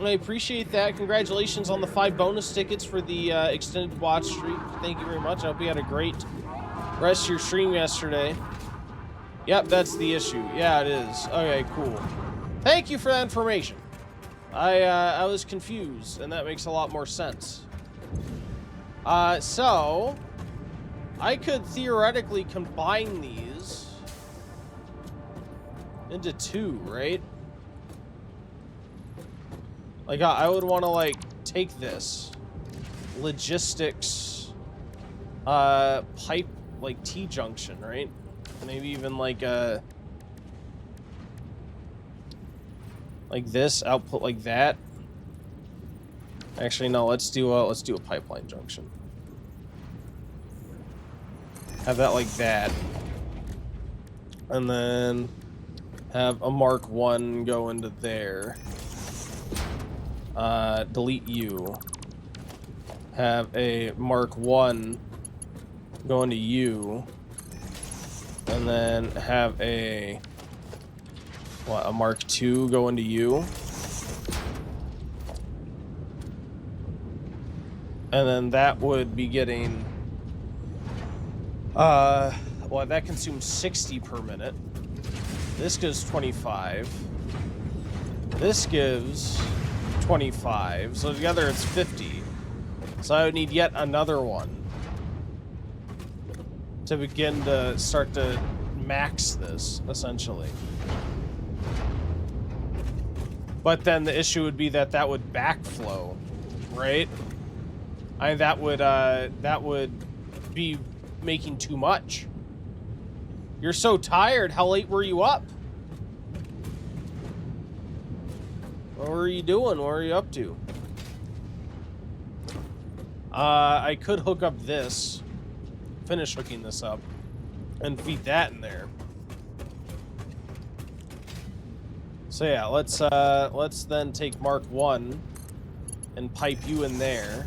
I appreciate that. Congratulations on the 5 bonus tickets for the extended watch streak. Thank you very much. I hope you had a great rest of your stream yesterday. Yep, that's the issue. Yeah, it is. Okay, cool. Thank you for that information. I was confused, and that makes a lot more sense. So I could theoretically combine these into 2, right? Like, I would want to, like, take this logistics pipe, like, T-junction, right? Maybe even, like this output like that. Actually, no, let's do a pipeline junction. Have that like that. And then have a Mark 1 go into there. Delete U. Have a Mark 1 go into U. And then have a Mark 2 go into U. And then that would be getting well, that consumes 60 per minute. This gives 25. This gives 25. So together it's 50. So I would need yet another one to begin to start to max this, essentially. But then the issue would be that would backflow, right? That would be making too much. You're so tired. How late were you up? What were you doing? What were you up to? I could hook up this, finish hooking this up, and feed that in there. So yeah, let's then take Mark 1 and pipe you in there.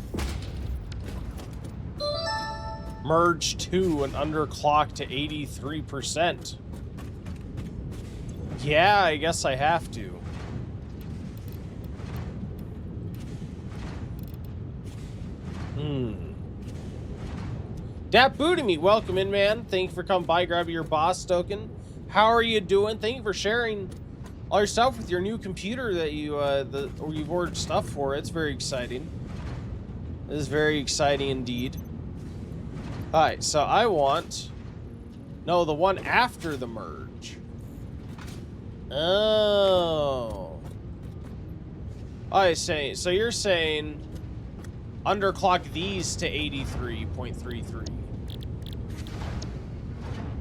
Merge 2 and underclock to 83%. Yeah, I guess I have to. Dap Boo to me, welcome in, man. Thank you for coming by, grabbing your boss token. How are you doing? Thank you for sharing all your stuff with your new computer that you've ordered stuff for. It's very exciting. It is very exciting indeed. Alright, so I want... No, the one after the merge. Oh. I say, so you're saying underclock these to 83.33.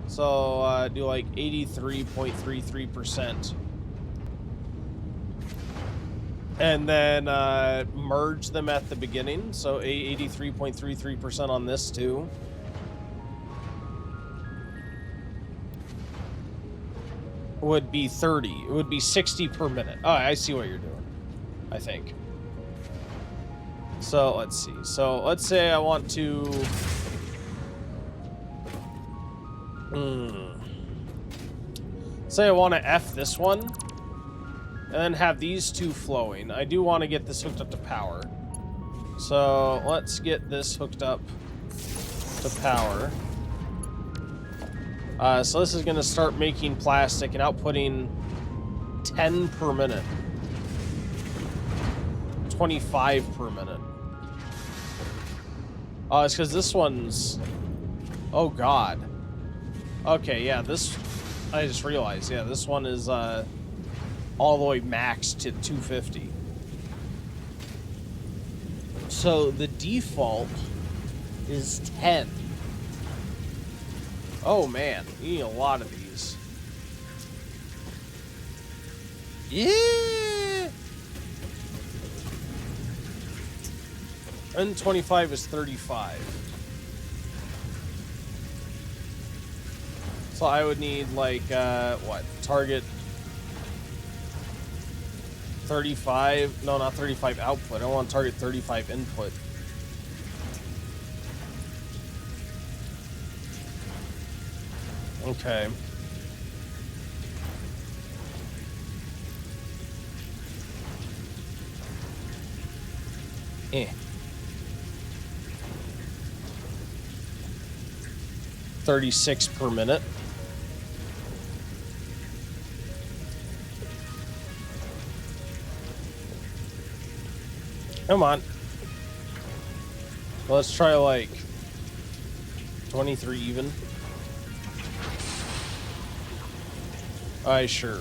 So, do like 83.33%. And then, merge them at the beginning. So, 83.33% on this too. Would be 30. It would be 60 per minute. Oh, I see what you're doing, I think. So, let's see. So, let's say I want to... Say I want to F this one, and then have these two flowing. I do want to get this hooked up to power. So, let's get this hooked up to power. So this is going to start making plastic and outputting 10 per minute. 25 per minute. Oh, it's because this one's... Oh, God. Okay, yeah, this... I just realized, yeah, this one is all the way maxed to 250. So the default is 10. Oh, man, you need a lot of these. Yeah! And 25 is 35. So I would need, like, what? Target 35? No, not 35 output. I want target 35 input. Okay. Eh. 36 per minute. Come on. Let's try like 23 even. Alright, sure.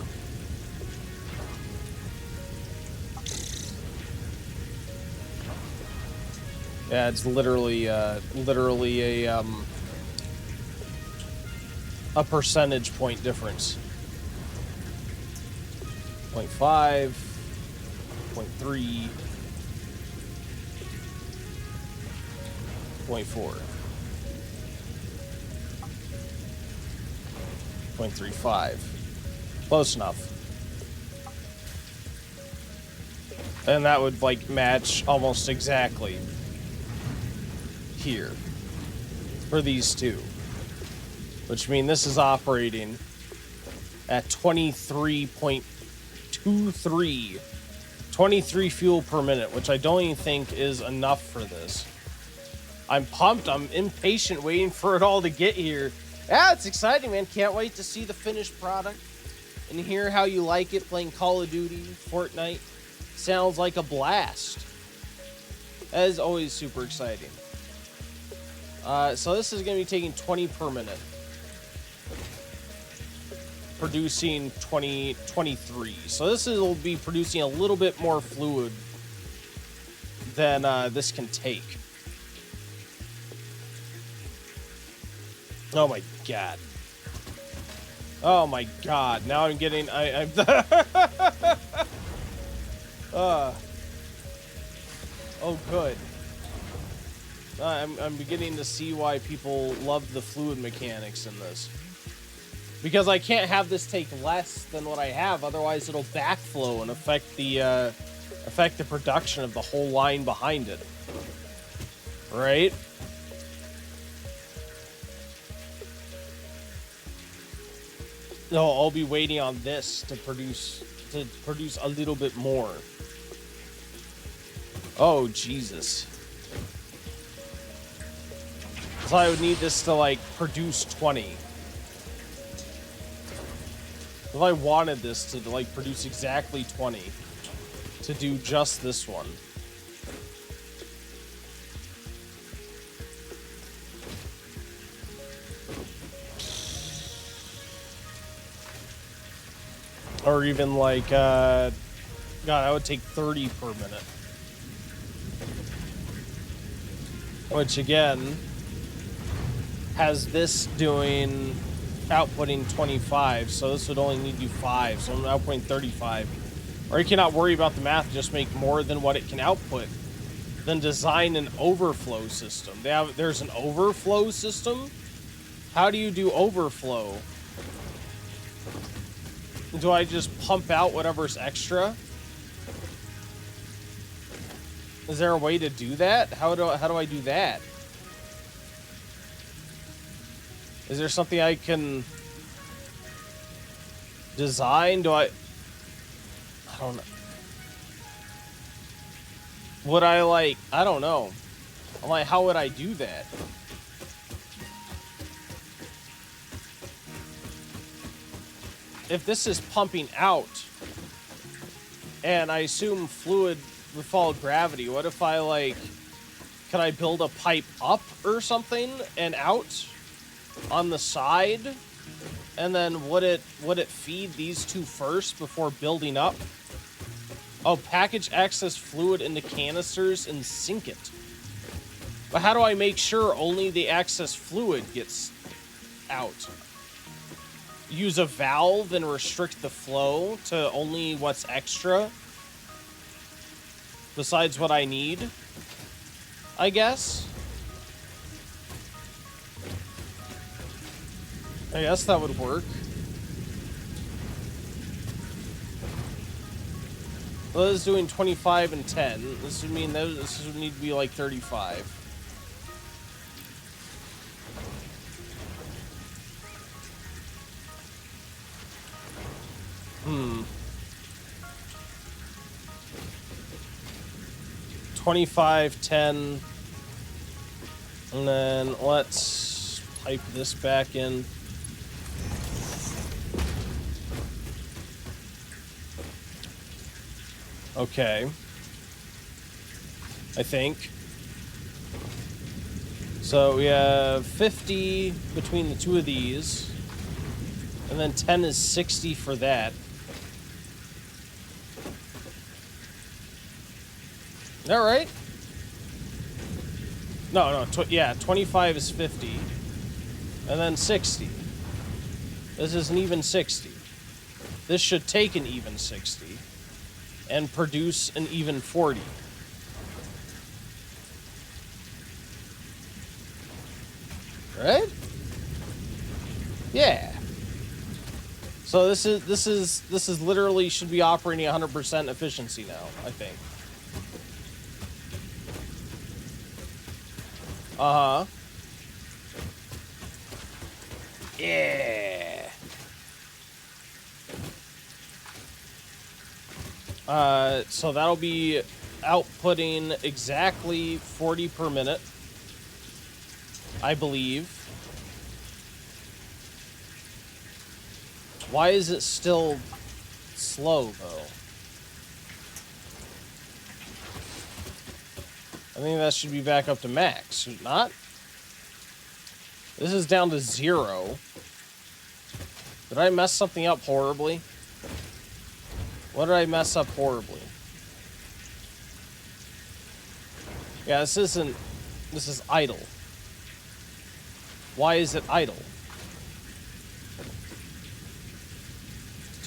Yeah, it's literally a percentage point difference. 0.5, 0.3, 0.4, 0.35. Close enough. And that would like match almost exactly here for these two, which means this is operating at 23.23 23 fuel per minute, which I don't even think is enough for this. I'm pumped. I'm impatient waiting for it all to get here. Yeah, it's exciting, man. Can't wait to see the finished product and hear how you like it playing Call of Duty, Fortnite. Sounds like a blast. That is always super exciting. So this is going to be taking 20 per minute. Producing 23. So this will be producing a little bit more fluid than this can take. Oh my god. Oh my god. Now I'm getting... I'm oh, good. I'm beginning to see why people love the fluid mechanics in this. Because I can't have this take less than what I have, otherwise it'll backflow and affect the production of the whole line behind it. Right? No, I'll be waiting on this to produce a little bit more. Oh, Jesus. So I would need this to, like, produce 20. If I wanted this to, like, produce exactly 20 to do just this one. Or even, like, God, that would take 30 per minute. Which, again, has this doing... outputting 25, so this would only need you 5, so I'm outputting 35. Or you cannot worry about the math, just make more than what it can output. Then design an overflow system. There's an overflow system? How do you do overflow? Do I just pump out whatever's extra? Is there a way to do that? How do I do that? Is there something I can design? I don't know. Would I like... I don't know. I'm like, how would I do that? If this is pumping out, and I assume fluid would follow gravity, what if I, like... Can I build a pipe up or something and out? On the side, and then would it feed these two first before building up? Oh, package excess fluid into canisters and sink it. But how do I make sure only the excess fluid gets out? Use a valve and restrict the flow to only what's extra besides what I need, I guess. I guess that would work. Well, this is doing 25 and 10. This would mean that this would need to be like 35. 25, 10. And then let's pipe this back in. Okay. I think. So we have 50 between the two of these. And then 10 is 60 for that. Is that right? No, yeah, 25 is 50. And then 60. This is an even 60. This should take an even 60. And produce an even 40. Right? Yeah. So this is literally should be operating 100% efficiency now, I think. Uh-huh. Yeah. So that'll be outputting exactly 40 per minute, I believe. Why is it still slow, though? I think that should be back up to max, should it not? This is down to 0. Did I mess something up horribly? What did I mess up horribly? Yeah, this isn't... This is idle. Why is it idle?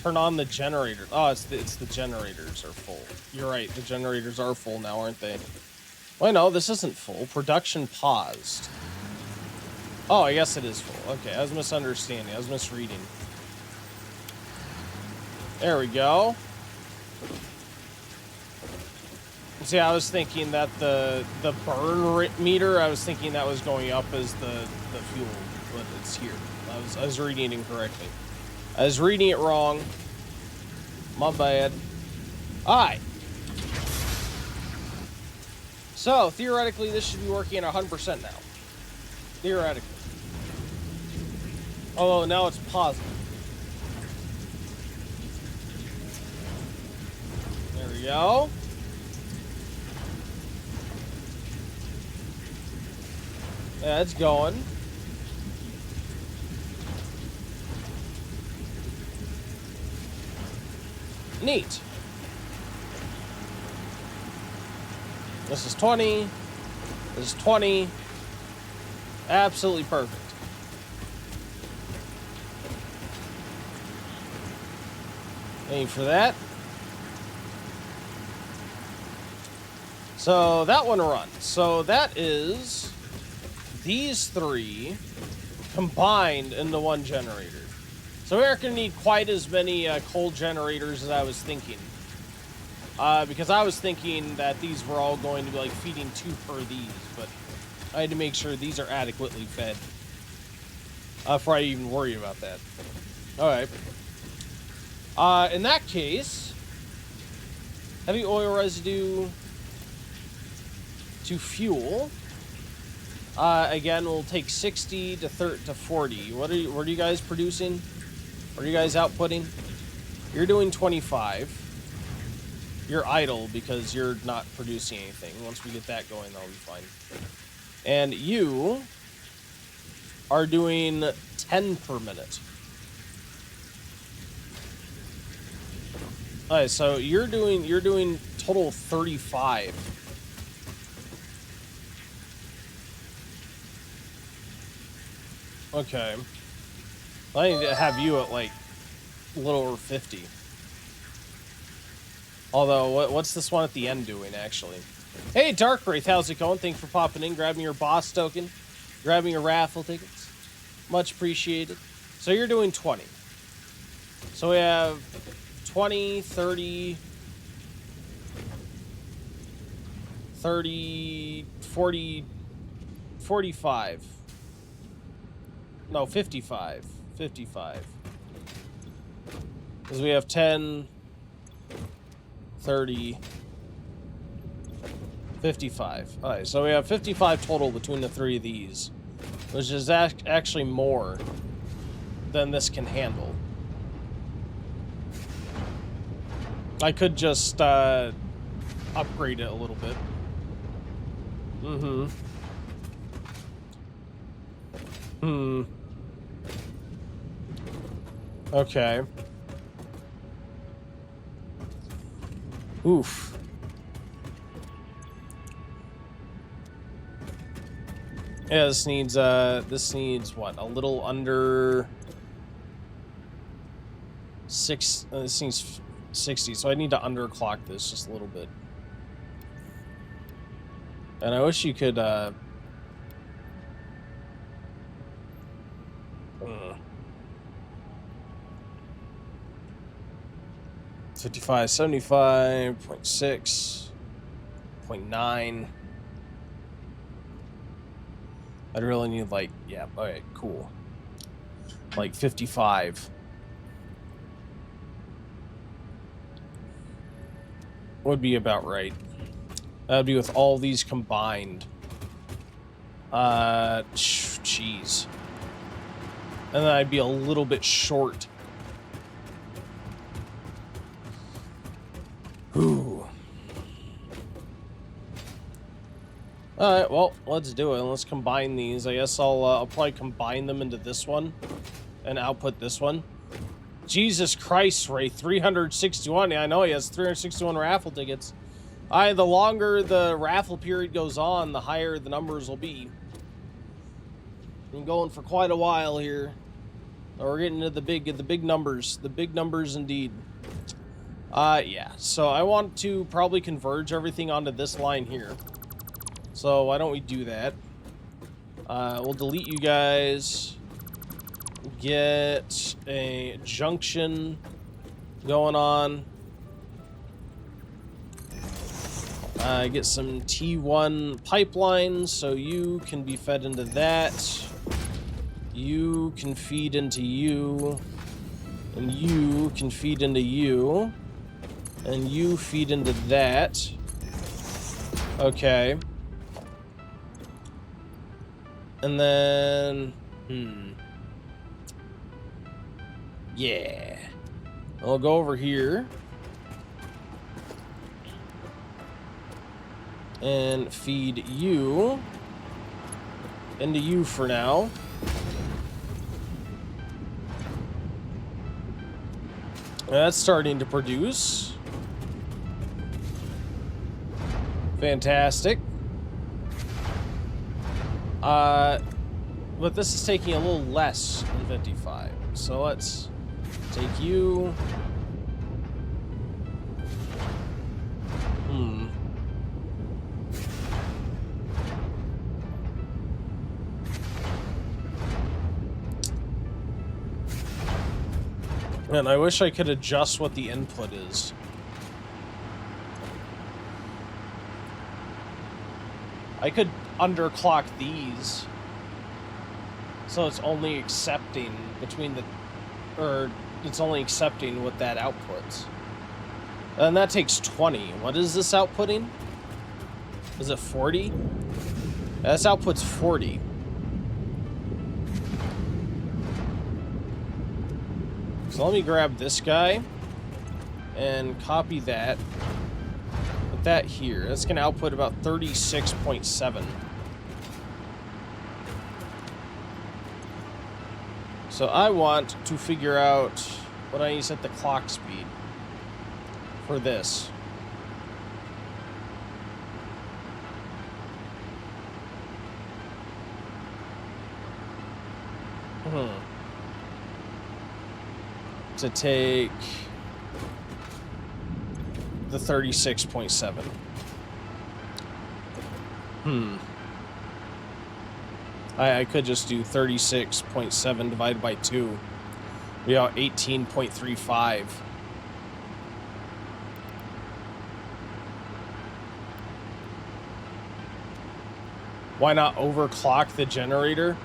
Turn on the generator. Oh, it's the generators are full. You're right, the generators are full now, aren't they? Wait, no, this isn't full. Production paused. Oh, I guess it is full. Okay, I was misunderstanding. I was misreading. There we go. See, I was thinking that the burn meter, I was thinking that was going up as the fuel, but it's here. I was reading it incorrectly. I was reading it wrong. My bad. Alright. So, theoretically, this should be working at 100% now. Theoretically. Although, now it's positive. There we go. Yeah, it's going. Neat. This is 20. This is 20. Absolutely perfect. Aim for that. So that one runs. So that is these three combined into one generator. So we aren't going to need quite as many coal generators as I was thinking. Because I was thinking that these were all going to be like feeding 2 per these, but I had to make sure these are adequately fed before I even worry about that. Alright. In that case, heavy oil residue to fuel. Again, we'll take 60 to 40. What are you guys producing? What are you guys outputting? You're doing 25. You're idle because you're not producing anything. Once we get that going, that'll be fine. And you are doing 10 per minute. Alright, so you're doing total 35. Okay. I need to have you at like a little over 50. Although, what's this one at the end doing, actually? Hey, Dark Wraith, how's it going? Thanks for popping in, grabbing your boss token, grabbing your raffle tickets. Much appreciated. So you're doing 20. So we have 20, 30, 40, 45. No, 55. 55. Because we have 10... 30, 55. All right, so we have 55 total between the three of these, which is actually more than this can handle. I could just upgrade it a little bit. Okay. Oof. Yeah, this needs what? A little under 6. This needs 60, so I need to underclock this just a little bit. And I wish you could 55, 75.6, 0.9. I'd really need, like, yeah, okay, cool. Like 55. Would be about right. That'd be with all these combined. Jeez. And then I'd be a little bit short. Ooh. Alright, well, let's do it. Let's combine these. I guess I'll probably combine them into this one and output this one. Jesus Christ, Ray, 361. Yeah, I know he has 361 raffle tickets. The longer the raffle period goes on, the higher the numbers will be. Been going for quite a while here. We're getting into the big numbers. The big numbers indeed. Yeah. So I want to probably converge everything onto this line here. So why don't we do that? We'll delete you guys. Get a junction going on. Get some T1 pipelines so you can be fed into that. You can feed into you. And you can feed into you. And you feed into that. Okay. And then... Yeah. I'll go over here. And feed you into you for now. That's starting to produce. Fantastic. But this is taking a little less than 55. So let's take you. And I wish I could adjust what the input is. I could underclock these so it's only accepting between the, or it's only accepting what that outputs. And that takes 20. What is this outputting? Is it 40? This outputs 40. So let me grab this guy and copy that. Put that here. That's going to output about 36.7. So I want to figure out what I need to set the clock speed for this. To take the 36.7. I could just do 36.7 divided by 2. We got 18.35. Why not overclock the generator?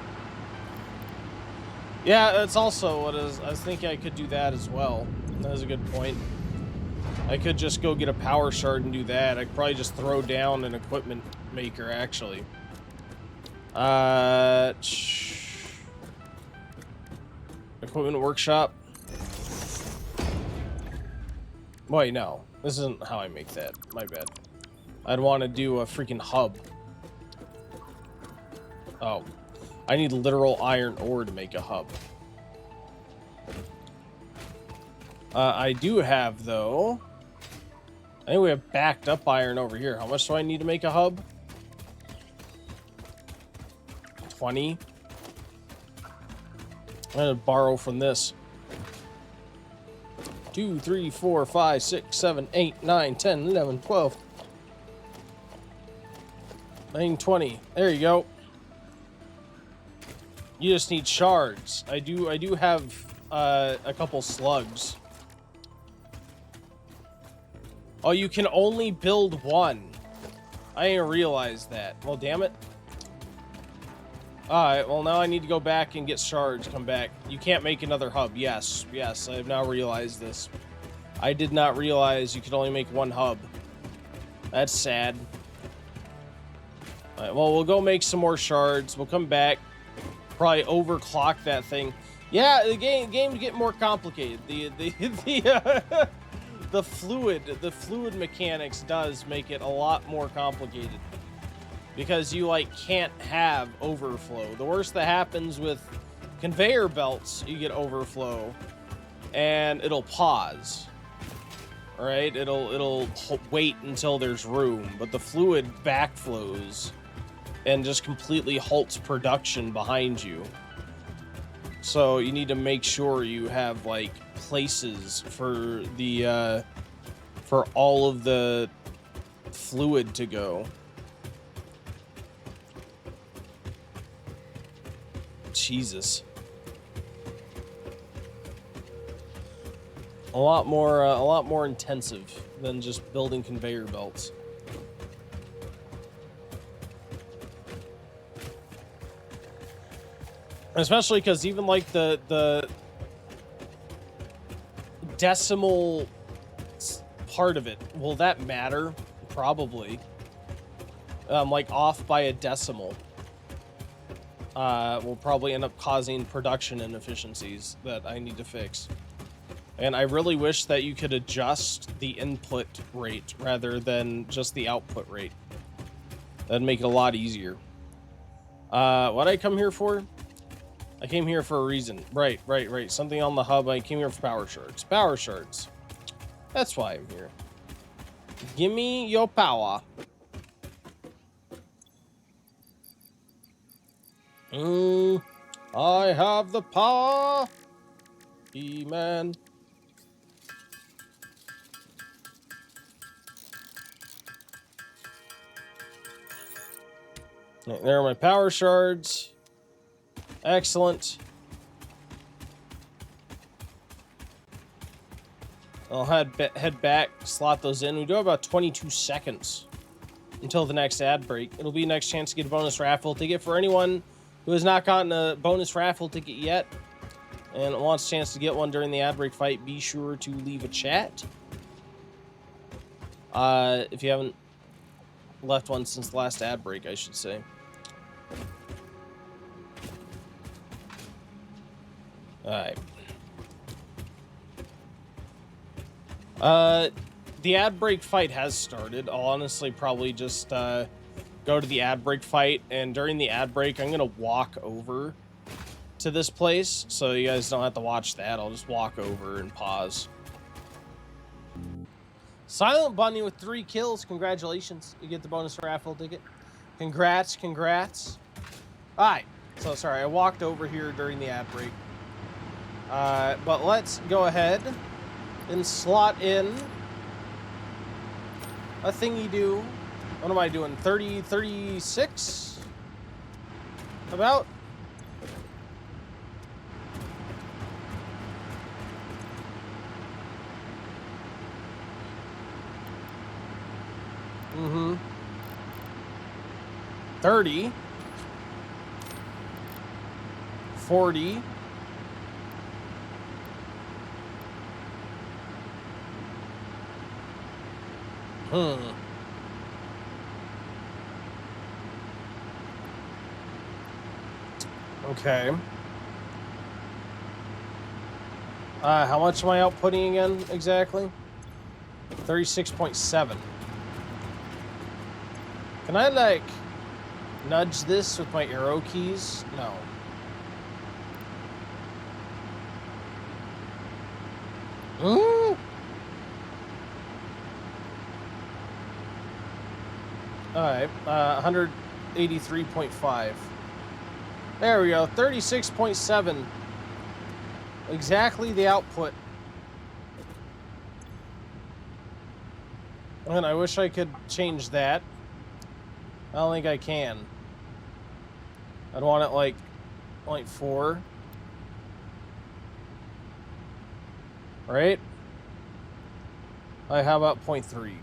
Yeah, that's also what I was thinking. I could do that as well. That was a good point. I could just go get a power shard and do that. I could probably just throw down an equipment maker, actually. Equipment workshop. Wait, no. This isn't how I make that. My bad. I'd want to do a freaking hub. Oh. I need literal iron ore to make a hub. I do have, though... I think we have backed up iron over here. How much do I need to make a hub? 20. I'm gonna borrow from this. 2, 3, 4, 5, 6, 7, 8, 9, 10, 11, 12. 9, 20. There you go. You just need shards. I do have a couple slugs. Oh, you can only build one. I didn't realize that. Well, damn it. Alright, well, now I need to go back and get shards. Come back. You can't make another hub. Yes, yes, I've now realized this. I did not realize you could only make one hub. That's sad. Alright, well, we'll go make some more shards. We'll come back. Probably overclock that thing. Yeah, the game's getting more complicated. The fluid mechanics does make it a lot more complicated. Because you, like, can't have overflow. The worst that happens with conveyor belts, you get overflow. And it'll pause. Alright? It'll wait until there's room. But the fluid backflows. And just completely halts production behind you. So you need to make sure you have, like, places for the, for all of the fluid to go. Jesus. A lot more intensive than just building conveyor belts. Especially because even like the decimal part of it, will that matter? Probably. Like off by a decimal. Will probably end up causing production inefficiencies that I need to fix. And I really wish that you could adjust the input rate rather than just the output rate. That'd make it a lot easier. What'd I come here for? I came here for a reason. Right. Something on the hub. I came here for power shards. Power shards. That's why I'm here. Give me your power. I have the power. He-Man. There are my power shards. Excellent. I'll head back, slot those in. We do have about 22 seconds until the next ad break. It'll be next chance to get a bonus raffle ticket for anyone who has not gotten a bonus raffle ticket yet and wants a chance to get one during the ad break fight. Be sure to leave a chat. If you haven't left one since the last ad break, I should say. Alright. The ad break fight has started. I'll honestly probably just go to the ad break fight, and during the ad break, I'm gonna walk over to this place, so you guys don't have to watch that. I'll just walk over and pause. Silent Bunny with 3 kills. Congratulations. You get the bonus raffle ticket. Congrats. Alright. So, sorry, I walked over here during the ad break. But let's go ahead and slot in a thingy-do. What am I doing? 30, 36? About? Mm-hmm. 30. 40. Hmm. Okay. How much am I outputting again, exactly? 36.7. Can I, like, nudge this with my arrow keys? No. Ooh. Alright, 183.5. There we go, 36.7. Exactly the output. And I wish I could change that. I don't think I can. I'd want it like 0.4. Right? How about 0.3?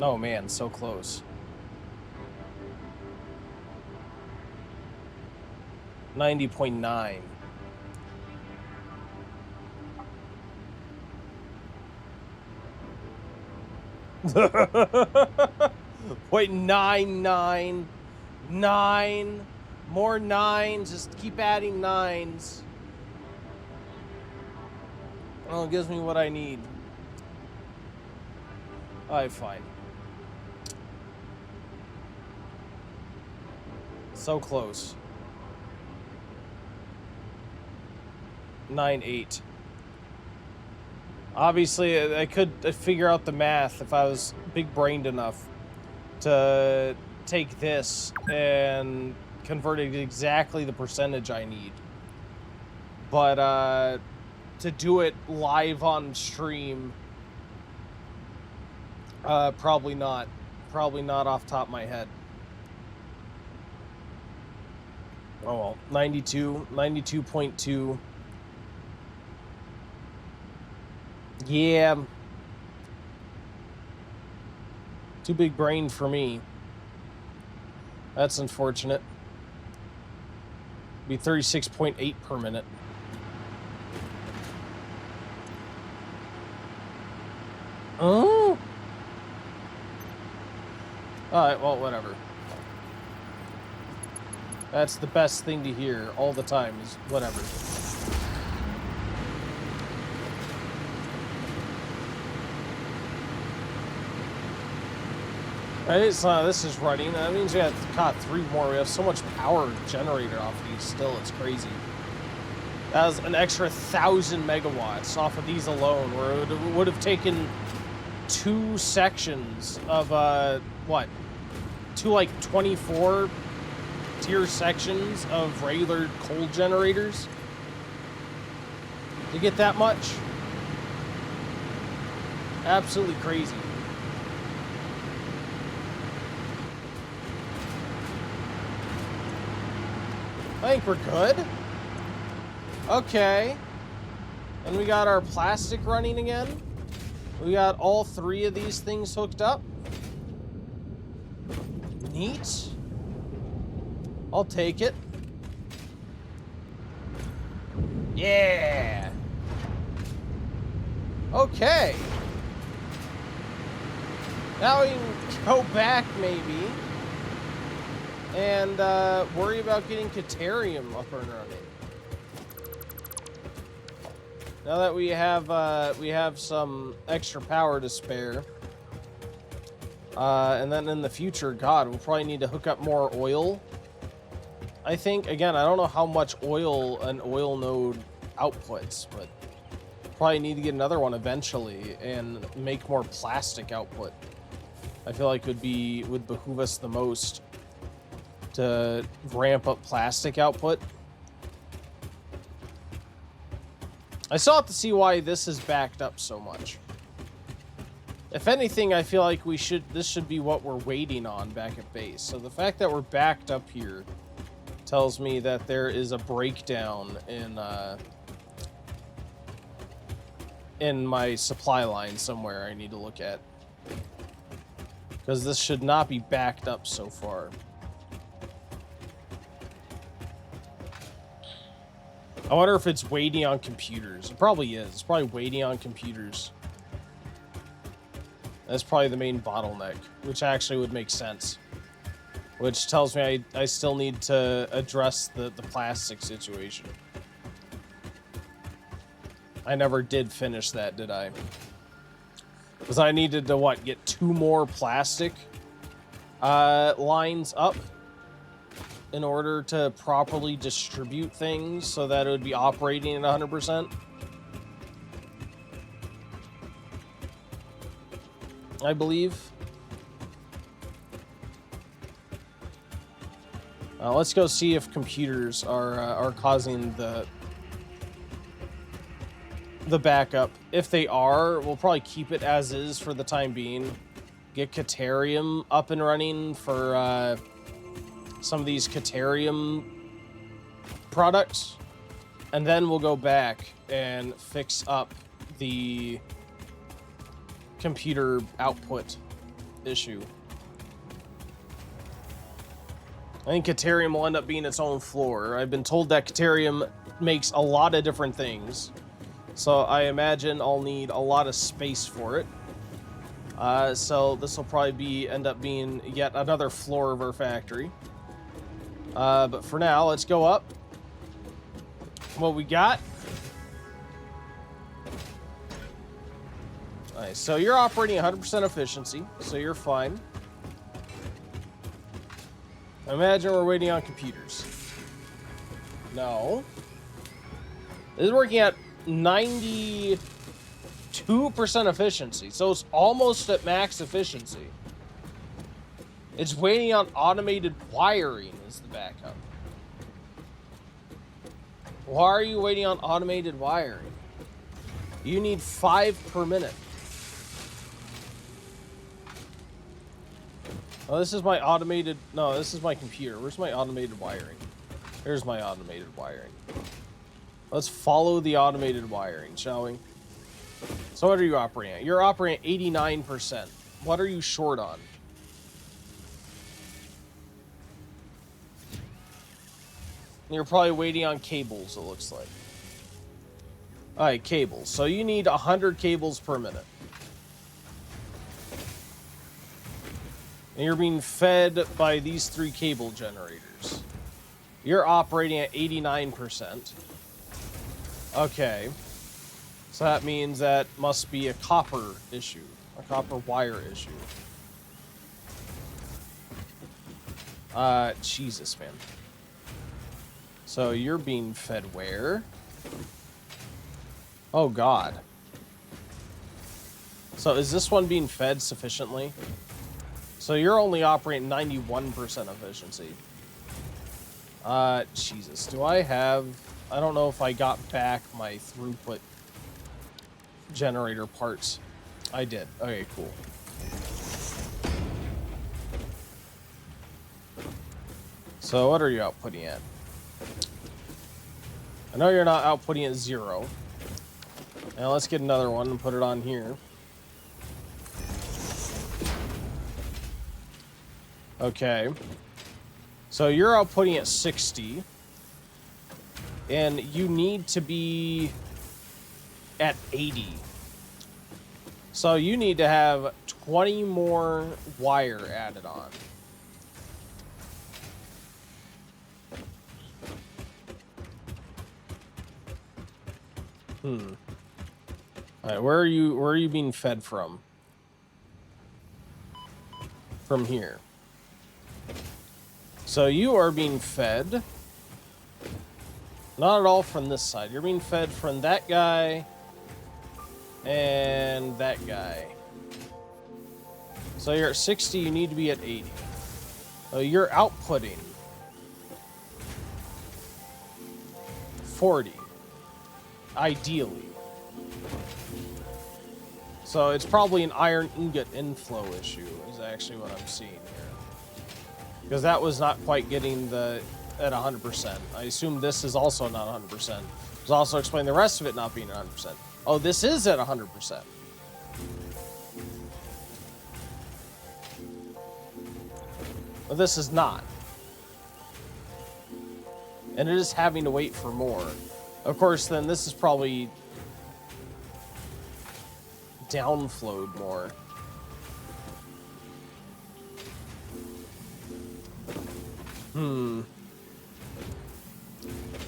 Oh man, so close. 90.9. .999. More nines. Just keep adding nines. Oh, it gives me what I need. Alright, fine. So close. 9.8. Obviously, I could figure out the math if I was big-brained enough to take this and convert it exactly the percentage I need. But to do it live on stream, probably not. Probably not off the top of my head. Oh well, 92.2. Yeah. Too big brain for me. That's unfortunate. Be 36.8 per minute. Oh. Alright, well, whatever. That's the best thing to hear all the time, is whatever. Right, so this is running. That means we have caught 3 more. We have so much power generated off of these still. It's crazy. That was an extra 1,000 megawatts off of these alone, where it would have taken 2 sections of, what? 2, like, 24 tier sections of regular coal generators to get that much. Absolutely crazy. I think we're good. Okay. And we got our plastic running again. We got all 3 of these things hooked up. Neat. I'll take it. Yeah. Okay. Now we can go back, maybe, and worry about getting Caterium up and running. Now that we have some extra power to spare, and then in the future, God, we'll probably need to hook up more oil. I think, again, I don't know how much oil an oil node outputs, but probably need to get another one eventually and make more plastic output. I feel like would behoove us the most to ramp up plastic output. I still have to see why this is backed up so much. If anything, I feel like this should be what we're waiting on back at base. So the fact that we're backed up here tells me that there is a breakdown in my supply line somewhere I need to look at. Because this should not be backed up so far. I wonder if it's waiting on computers. It probably is. It's probably waiting on computers. That's probably the main bottleneck, which actually would make sense. Which tells me I still need to address the plastic situation. I never did finish that, did I? Because I needed to, what, get 2 more plastic lines up in order to properly distribute things so that it would be operating at 100%. I believe. Let's go see if computers are causing the backup. If they are, we'll probably keep it as is for the time being. Get Caterium up and running for some of these Caterium products. And then we'll go back and fix up the computer output issue. I think Caterium will end up being its own floor. I've been told that Caterium makes a lot of different things. So I imagine I'll need a lot of space for it. So this will probably end up being yet another floor of our factory. But for now, let's go up. What we got? Nice. So you're operating 100% efficiency, so you're fine. Imagine we're waiting on computers. No. This is working at 92% efficiency, so it's almost at max efficiency. It's waiting on automated wiring is the backup. Why are you waiting on automated wiring? You need 5 per minute. Oh, this is my automated... No, this is my computer. Where's my automated wiring? Here's my automated wiring. Let's follow the automated wiring, shall we? So what are you operating at? You're operating at 89%. What are you short on? You're probably waiting on cables, it looks like. Alright, cables. So you need 100 cables per minute. And you're being fed by these 3 cable generators. You're operating at 89%. Okay. So that means that must be a copper issue. A copper wire issue. Jesus, man. So you're being fed where? Oh, God. So is this one being fed sufficiently? So you're only operating 91% efficiency. Jesus. Do I have... I don't know if I got back my throughput generator parts. I did. Okay, cool. So what are you outputting at? I know you're not outputting at 0. Now let's get another one and put it on here. Okay. So you're outputting at 60. And you need to be at 80. So you need to have 20 more wire added on. Alright, where are you being fed from? From here. So you are being fed not at all from this side. You're being fed from that guy and that guy. So you're at 60, you need to be at 80. So you're outputting 40. Ideally. So it's probably an iron ingot inflow issue is actually what I'm seeing here. Because that was not quite getting at 100%. I assume this is also not 100%. There's also explain the rest of it not being 100%. Oh, this is at 100%. Well, this is not. And it is having to wait for more. Of course, then this is probably downflowed more.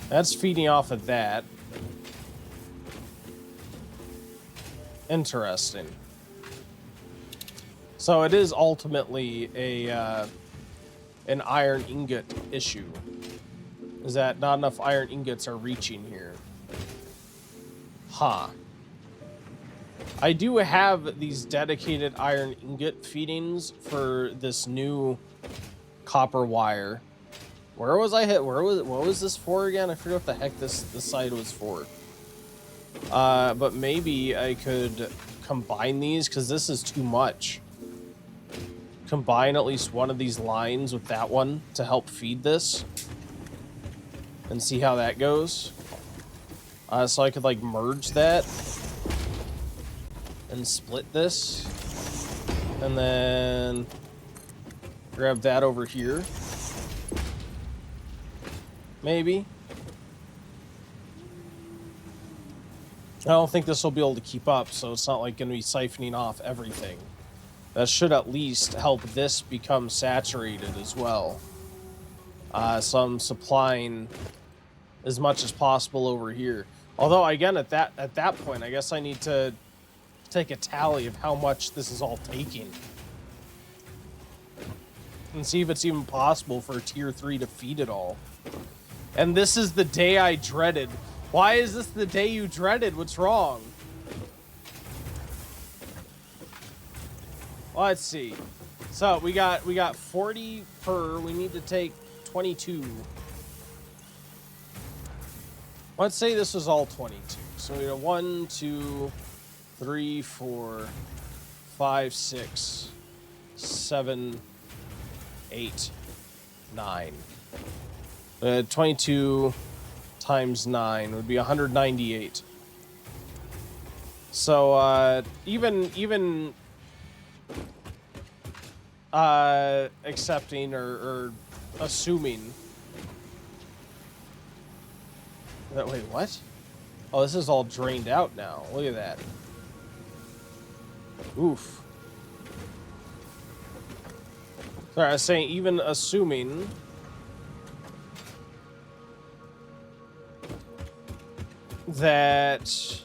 That's feeding off of that. Interesting. So it is ultimately a an iron ingot issue. Is that not enough iron ingots are reaching here? Huh. I do have these dedicated iron ingot feedings for this new copper wire. Where was I hit? What was this for again? I forget what the heck this side was for. But maybe I could combine these, because this is too much. Combine at least one of these lines with that one to help feed this. And see how that goes. So I could like merge that. And split this. And then grab that over here. Maybe. I don't think this will be able to keep up, so it's not like going to be siphoning off everything. That should at least help this become saturated as well. So I'm supplying as much as possible over here. Although, again, at that point, I guess I need to take a tally of how much this is all taking. And see if it's even possible for Tier 3 to feed it all. And this is the day I dreaded. Why is this the day you dreaded? What's wrong? Let's see. So we got 40 per. We need to take 22. Let's say this was all 22. So we got 1, 2, 3, 4, 5, 6, 7, 8, 9. 22 times 9 would be 198. So even accepting or assuming that, wait, what? Oh, this is all drained out now. Look at that. Oof. Sorry, I was saying even assuming that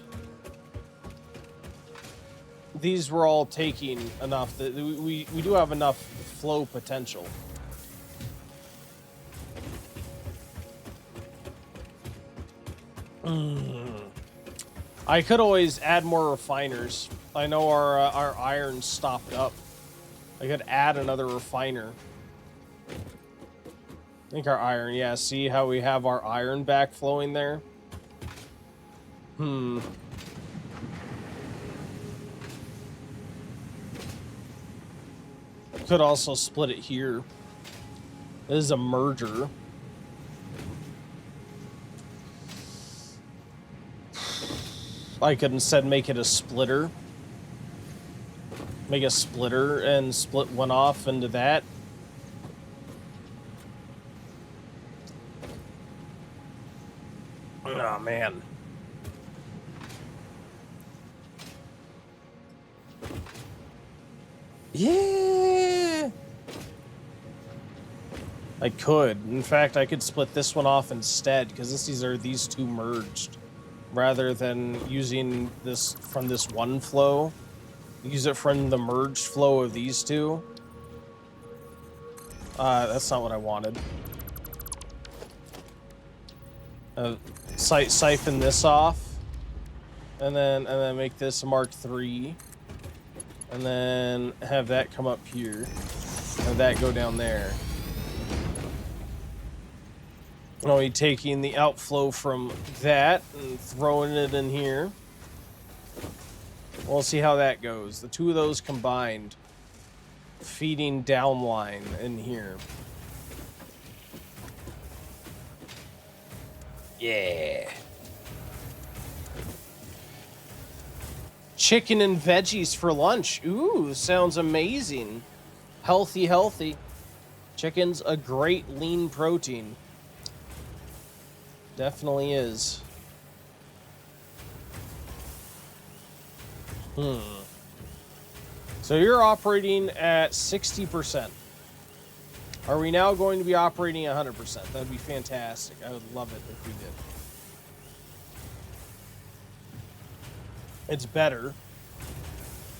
these were all taking enough, that we do have enough flow potential. I could always add more refiners. I know our iron's stopped up. I could add another refiner. I think our iron, yeah, see how we have our iron back flowing there? Could also split it here. This is a merger. I could instead make it a splitter. Make a splitter and split one off into that. Oh, man. Yeah! I could. In fact, I could split this one off instead, because these two merged. Rather than using this from this one flow, use it from the merged flow of these two. That's not what I wanted. Siphon this off, and then make this a Mark III, and then have that come up here, and that go down there. I'll be taking the outflow from that and throwing it in here. We'll see how that goes. The two of those combined, feeding downline in here. Yeah. Chicken and veggies for lunch. Ooh, sounds amazing. Healthy, healthy. Chicken's a great lean protein. Definitely is. So you're operating at 60%. Are we now going to be operating 100%? That'd be fantastic. I would love it if we did. It's better,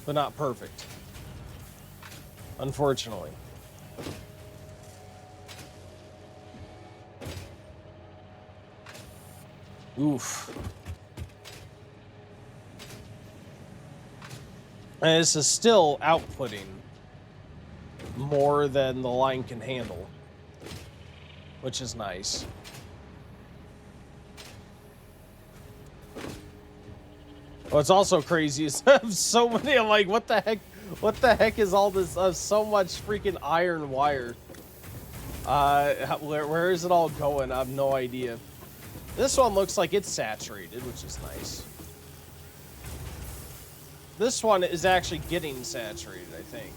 but not perfect. Unfortunately. Oof. And this is still outputting more than the line can handle, which is nice. What's also crazy is I have so many. I'm like, what the heck? What the heck is all this? So much freaking iron wire. Where is it all going? I have no idea. This one looks like it's saturated, which is nice. This one is actually getting saturated, I think.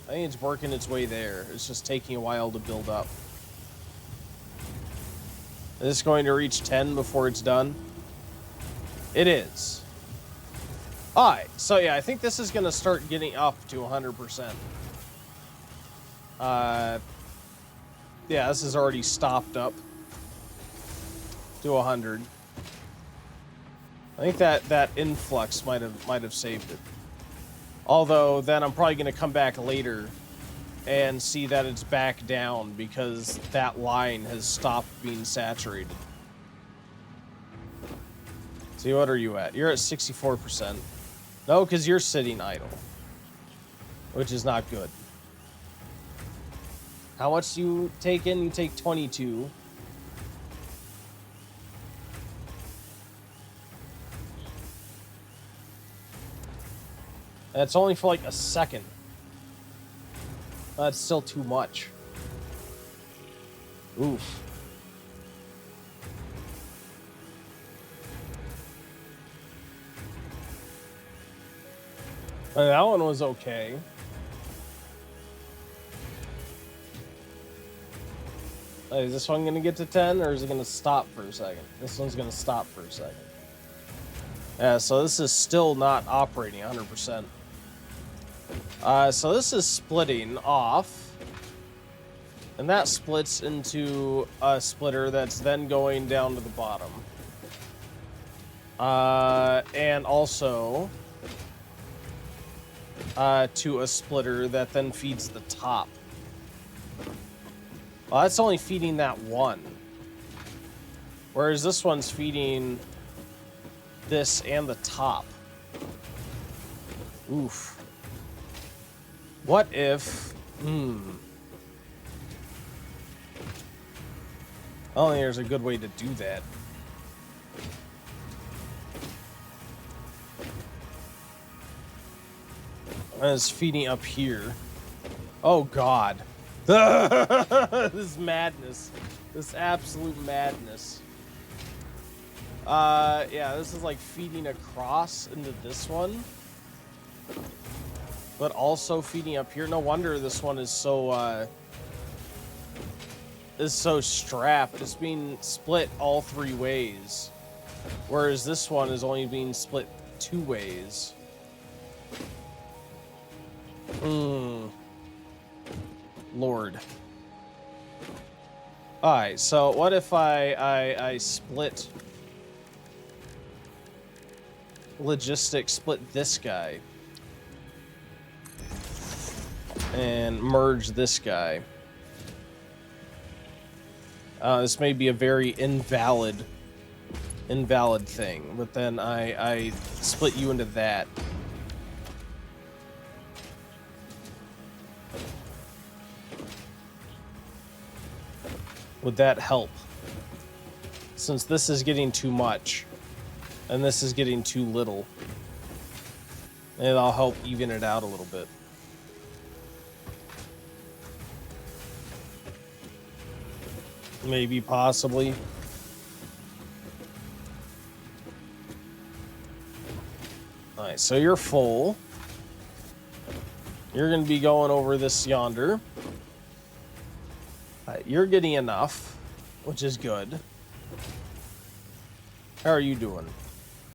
I think it's working its way there. It's just taking a while to build up. Is this going to reach 10 before it's done? It is. Alright, so yeah, I think this is going to start getting up to 100%. Yeah, this is already stopped up to 100. I think that influx might have saved it. Although then I'm probably going to come back later and see that it's back down because that line has stopped being saturated. See, what are you at? You're at 64%. No, because you're sitting idle, which is not good. How much do you take in? You take 22. That's only for like a second. That's still too much. Oof. That one was okay. Is this one going to get to 10 or is it going to stop for a second? This one's going to stop for a second. Yeah, so this is still not operating 100%. So this is splitting off, and that splits into a splitter that's then going down to the bottom. And also to a splitter that then feeds the top. Well, that's only feeding that one. Whereas this one's feeding this and the top. Oof. What if... I don't think there's a good way to do that. It's feeding up here. Oh, God. This is madness. This is absolute madness. Yeah, this is like feeding across into this one. But also feeding up here. No wonder this one is so strapped. It's being split all three ways. Whereas this one is only being split two ways. Lord. Alright, so what if I split logistics, split this guy and merge this guy? This may be a very invalid thing, but then I split you into that. Would that help? Since this is getting too much, and this is getting too little, it'll help even it out a little bit. Maybe, possibly. Alright, so you're full. You're going to be going over this yonder. You're getting enough, which is good. How are you doing?